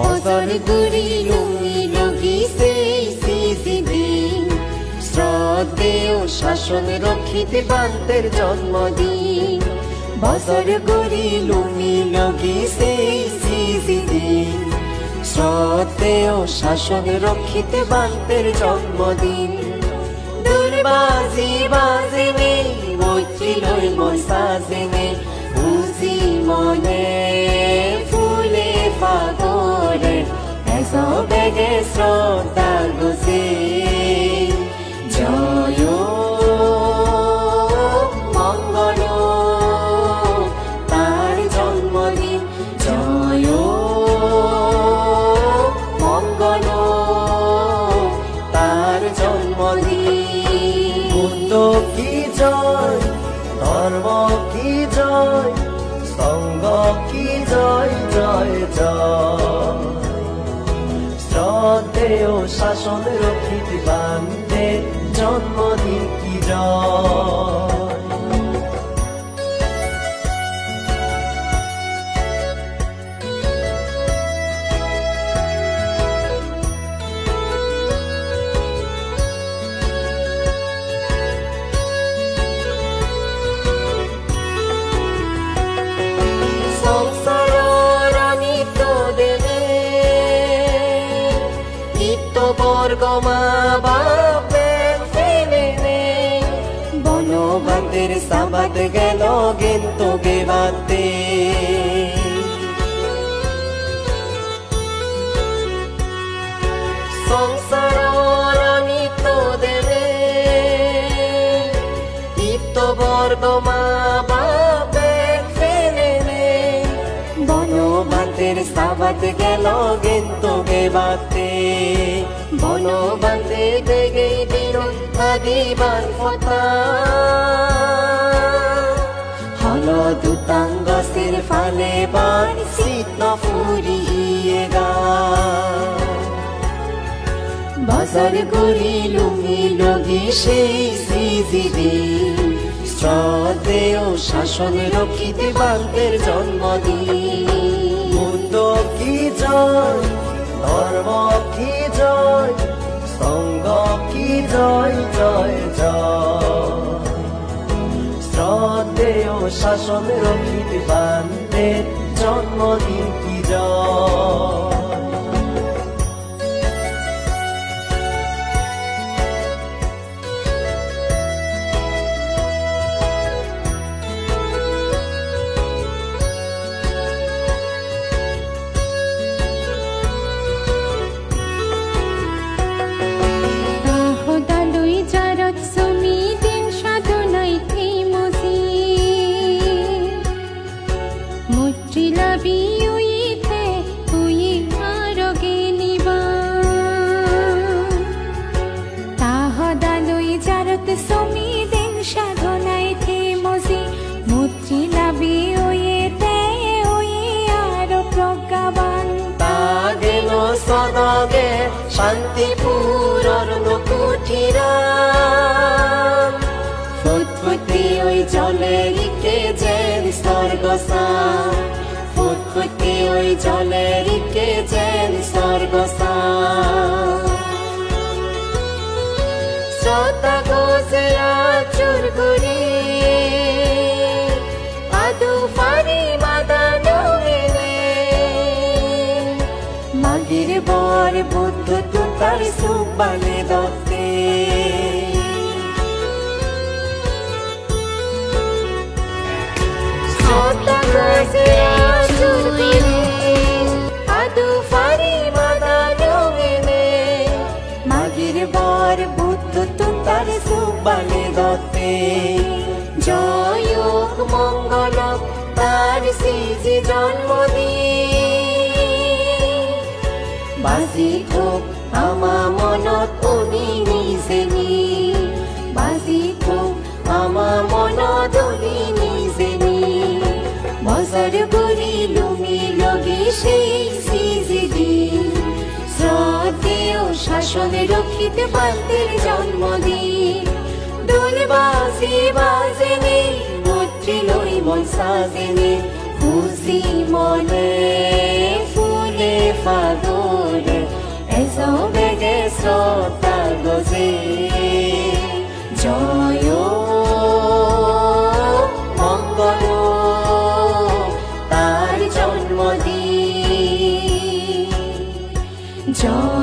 বছর ঘুরি লুঙ্গি লগি সেই দিন শ্রদ্ধেয় শাসন রক্ষিতে বান্তের জন্মদিন বছর ঘুরি লুঙ্গি লগি সেই দিন শ্রদ্ধেয় শাসন রক্ষিতে বান্তের জন্মদিন দুর্বাজি বাজেনে মৈত্রী লই মন সাজেনে বুঝি মনে ফুলে পাগলে এসো বেগে শ্রদ্ধা গোসে জয় মঙ্গল তার জন্মদিন জয় মঙ্গল তার জন্মদিন বুদ্ধ কি জয় ধর্ম কি জয় সঙ্গ কি জয় জয় জয় শ্রদ্ধেয় শাসন রক্ষিতে বান্তের জন্মদিন কি জয় বর্গমা বাপের ফেলে নে বনবাদের সাবাত গেল গেন্ত গেবাতে সংসার আমি তো দেবে ইত বর্গমা বাপের ফেলে নে বনবাদের সাবাত গেল গেন্ত গেবাতে বনবান্ধে গেগে বিরোধ আদিবার ফতা হল দুতাঙ্গসের ফালে বার শীত ফুরিয়ে গা বাজার গড়ি লুঙ্গি লগি সেই দিন শ্রদ্ধেয় শাসন রক্ষিতে বান্তের জন্মদিন মুন্ড কি জয় ধর্ম কি জয় সঙ্গ কি জয় জয় জয় শ্রদ্ধেয় শাসন রক্ষিতে বান্তের জন্মদিন কি জয় সমিদিন সাধনায় থেমজি মুক্তি লাভি ওয়েতে ওই আর প্রজ্ঞাবান তাগেন সদগে শান্তিপুরর নকুঠিরা ফুটফুটি ওই জলে রিকে যেন স্বর্গসা ফুটফুটি ওই জলে রিকে যেন স্বর্গসা শ্রদ্ধা গোসেরা চুরগুরি আদু ফারি মাদানো মেনে মাগির বর বুদ্ধ তুতার সুবানে দতে শ্রদ্ধা গোসেরা চুরগুরি আদু ফারি মাদানো মেনে মাগির বর বুদ্ধ তুতার সুবানে দতে জয় মঙ্গল তার সিজি জন্মদিন বাজি খুব আমা মনত উনি নিজেনি বাজি খুব আমা মনত উনি নিজেনি বছর ঘুরি লুঙ্গি লগি সেই সিজি দিন শ্রদ্ধেয় শাসন রক্ষিতে বান্তের জন্মদিন দুলবাজি বাজেনে মৈত্রী লই মন সাজেনে খুশি মনে ফুলে ফাগ শ্রদ্ধার গজে জয় মঙ্গল তার জন্মদিন জয়